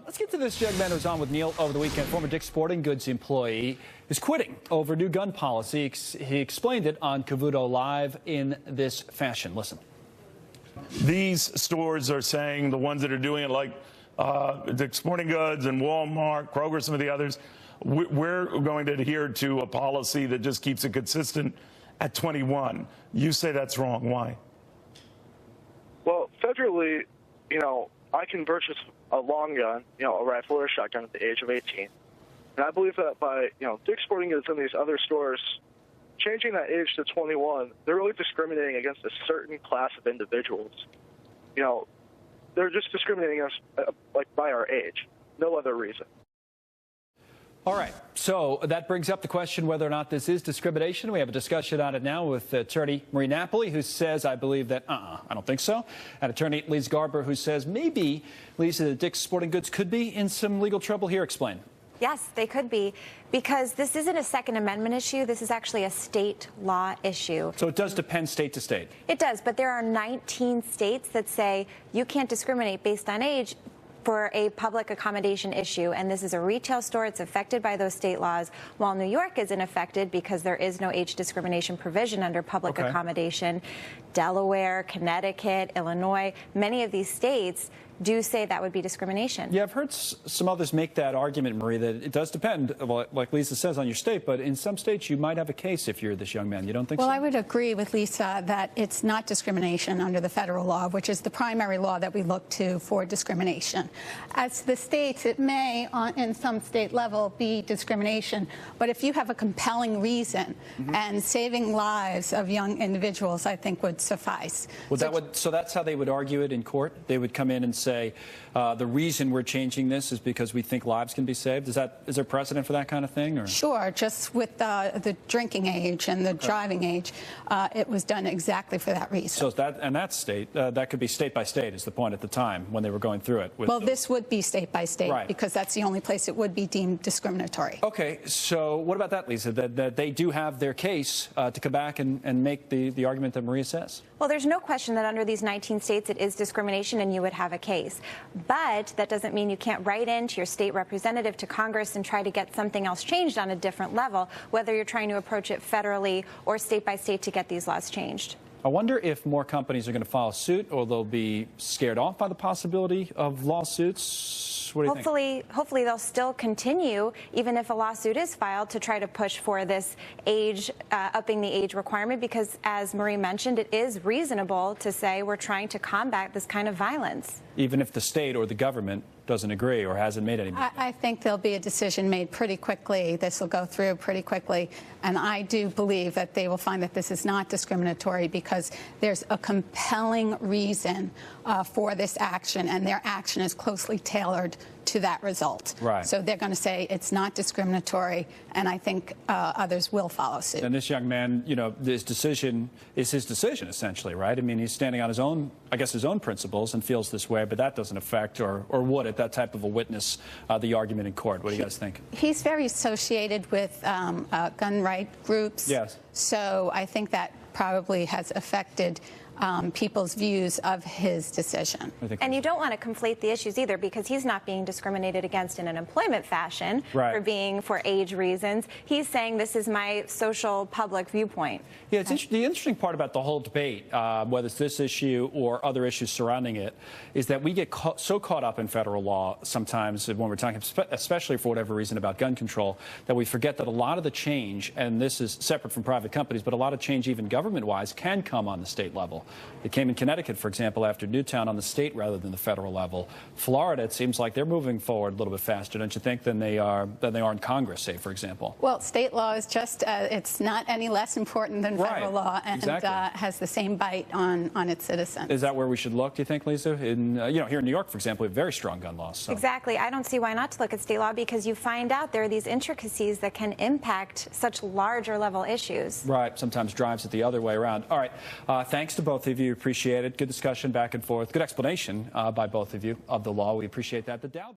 Let's get to this young man who was on with Neil over the weekend. Former Dick's Sporting Goods employee is quitting over new gun policy. He explained it on Cavuto Live in this fashion. Listen. These stores are saying, the ones that are doing it, like Dick's Sporting Goods and Walmart, Kroger, some of the others, we're going to adhere to a policy that just keeps it consistent at 21. You say that's wrong. Why? Well, federally, I can purchase a long gun, a rifle or a shotgun at the age of 18. And I believe that by, Dick's Sporting Goods and these other stores changing that age to 21, they're really discriminating against a certain class of individuals. They're just discriminating us by our age, no other reason. All right. So that brings up the question whether or not this is discrimination. We have a discussion on it now with attorney Marie Napoli, who says, I believe that, I don't think so. And attorney Lisa Garber, who says maybe, Lisa, that Dick's Sporting Goods could be in some legal trouble here. Explain. Yes, they could be, because this isn't a Second Amendment issue. This is actually a state law issue. So it does depend state to state. It does, but there are 19 states that say you can't discriminate based on age for a public accommodation issue, and this is a retail store. It's affected by those state laws, while New York isn't affected because there is no age discrimination provision under public accommodation. Delaware, Connecticut, Illinois, many of these states do say that would be discrimination. Yeah, I've heard some others make that argument, Marie, that it does depend, well, like Lisa says, on your state, but in some states you might have a case if you're this young man. You don't think so? Well, I would agree with Lisa that it's not discrimination under the federal law, which is the primary law that we look to for discrimination. As to the states, it may, in some state level, be discrimination, but if you have a compelling reason and saving lives of young individuals, I think would suffice. Well, so that's how they would argue it in court? They would come in and say, the reason we're changing this is because we think lives can be saved? Is there precedent for that kind of thing? Or? Sure. Just with the drinking age and the driving age, it was done exactly for that reason. So that state, that could be state by state is the point at the time when they were going through it. Well, this would be state by state, because that's the only place it would be deemed discriminatory. Okay. So what about that, Lisa, that they do have their case to come back and make the argument that Maria says? Well, there's no question that under these 19 states it is discrimination and you would have a case. But that doesn't mean you can't write into your state representative to Congress and try to get something else changed on a different level, whether you're trying to approach it federally or state by state to get these laws changed. I wonder if more companies are going to follow suit, or they'll be scared off by the possibility of lawsuits. What do you think? Hopefully they'll still continue, even if a lawsuit is filed, to try to push for this age, upping the age requirement, because as Marie mentioned, it is reasonable to say we're trying to combat this kind of violence. Even if the state or the government doesn't agree or hasn't made any movement. I think there'll be a decision made pretty quickly. This will go through pretty quickly. And I do believe that they will find that this is not discriminatory because there's a compelling reason for this action, and their action is closely tailored to that result. Right. So they're going to say it's not discriminatory, and I think others will follow suit. And this young man, this decision is his decision, essentially, right? I mean, he's standing on his own, I guess, his own principles and feels this way, but that doesn't affect or would at that type of a witness the argument in court. What do you guys think? He's very associated with gun right groups. Yes. So I think that probably has affected people's views of his decision. And you don't want to conflate the issues either, because he's not being discriminated against in an employment fashion for age reasons. He's saying this is my social public viewpoint. Yeah, it's the interesting part about the whole debate, whether it's this issue or other issues surrounding it, is that we get so caught up in federal law sometimes when we're talking, especially for whatever reason, about gun control, that we forget that a lot of the change, and this is separate from private companies, but a lot of change even government-wise can come on the state level. It came in Connecticut, for example, after Newtown on the state rather than the federal level. Florida, it seems like they're moving forward a little bit faster, don't you think, than they are in Congress, say, for example? Well, state law is just, it's not any less important than federal law, and has the same bite on its citizens. Is that where we should look, do you think, Lisa? In, here in New York, for example, we have very strong gun laws. So. Exactly. I don't see why not to look at state law, because you find out there are these intricacies that can impact such larger level issues. Right. Sometimes drives it the other way around. All right. Thanks to both of you. Appreciate it. Good discussion back and forth. Good explanation by both of you of the law. We appreciate that. The Dow